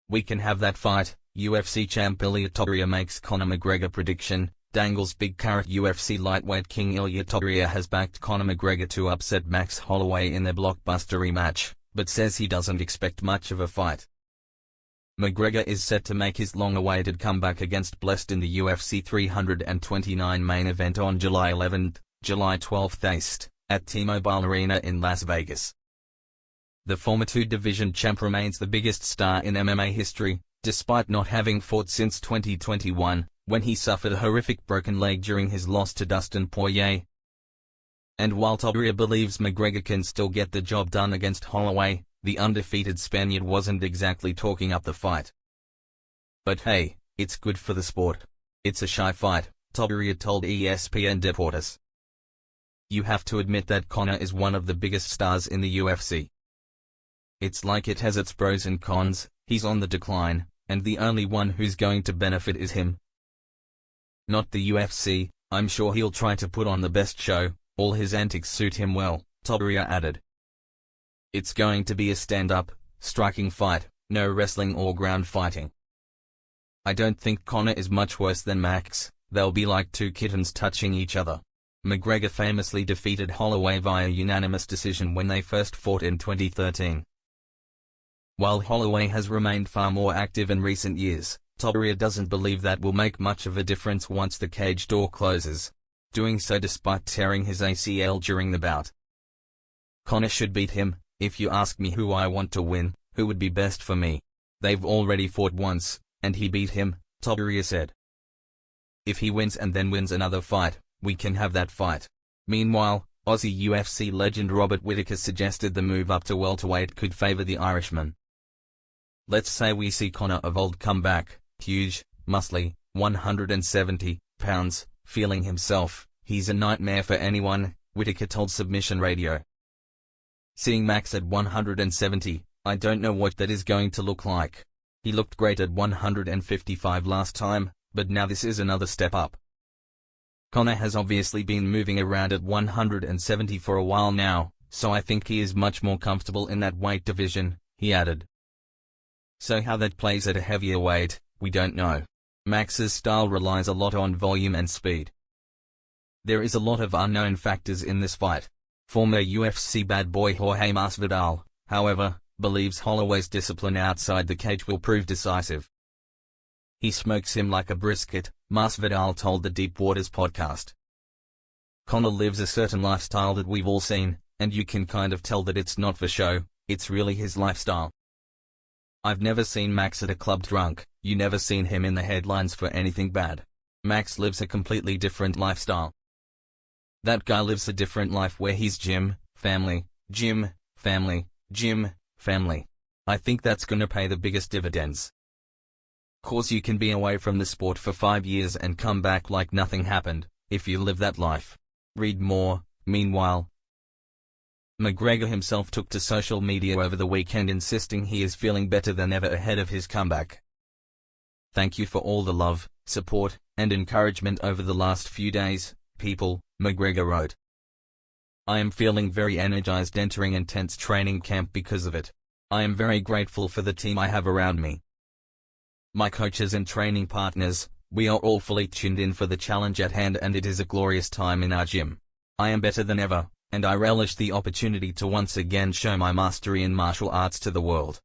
We can have that fight. UFC champ Ilia Topuria makes Conor McGregor prediction, dangles big carrot. UFC lightweight king Ilia Topuria has backed Conor McGregor to upset Max Holloway in their blockbuster rematch, but says he doesn't expect much of a fight. McGregor is set to make his long-awaited comeback against Blessed in the UFC 329 main event on July 11, July 12 East, at T-Mobile Arena in Las Vegas. The former two-division champ remains the biggest star in MMA history, despite not having fought since 2021, when he suffered a horrific broken leg during his loss to Dustin Poirier. And while Topuria believes McGregor can still get the job done against Holloway, the undefeated Spaniard wasn't exactly talking up the fight. But hey, it's good for the sport. It's a shy fight, Topuria told ESPN Deportes. You have to admit that Conor is one of the biggest stars in the UFC. It's like it has its pros and cons. He's on the decline, and the only one who's going to benefit is him. Not the UFC. I'm sure he'll try to put on the best show. All his antics suit him well, Topuria added. It's going to be a stand-up, striking fight, no wrestling or ground fighting. I don't think Conor is much worse than Max. They'll be like two kittens touching each other. McGregor famously defeated Holloway via unanimous decision when they first fought in 2013. While Holloway has remained far more active in recent years, Topuria doesn't believe that will make much of a difference once the cage door closes, doing so despite tearing his ACL during the bout. Conor should beat him. If you ask me who I want to win, who would be best for me? They've already fought once, and he beat him, Topuria said. If he wins and then wins another fight, we can have that fight. Meanwhile, Aussie UFC legend Robert Whittaker suggested the move up to welterweight could favor the Irishman. Let's say we see Conor of old come back, huge, muscly, 170 pounds, feeling himself. He's a nightmare for anyone, Whittaker told Submission Radio. Seeing Max at 170, I don't know what that is going to look like. He looked great at 155 last time, but now this is another step up. Conor has obviously been moving around at 170 for a while now, so I think he is much more comfortable in that weight division, he added. So how that plays at a heavier weight, we don't know. Max's style relies a lot on volume and speed. There is a lot of unknown factors in this fight. Former UFC bad boy Jorge Masvidal, however, believes Holloway's discipline outside the cage will prove decisive. He smokes him like a brisket, Masvidal told the Deep Waters podcast. Conor lives a certain lifestyle that we've all seen, and you can kind of tell that it's not for show, it's really his lifestyle. I've never seen Max at a club drunk. You never seen him in the headlines for anything bad. Max lives a completely different lifestyle. That guy lives a different life where he's gym, family, gym, family, gym, family. I think that's gonna pay the biggest dividends. Course you can be away from the sport for 5 years and come back like nothing happened, if you live that life. Read more. Meanwhile, McGregor himself took to social media over the weekend insisting he is feeling better than ever ahead of his comeback. Thank you for all the love, support, and encouragement over the last few days, people, McGregor wrote. I am feeling very energized entering intense training camp because of it. I am very grateful for the team I have around me. My coaches and training partners, we are all fully tuned in for the challenge at hand and it is a glorious time in our gym. I am better than ever, and I relish the opportunity to once again show my mastery in martial arts to the world.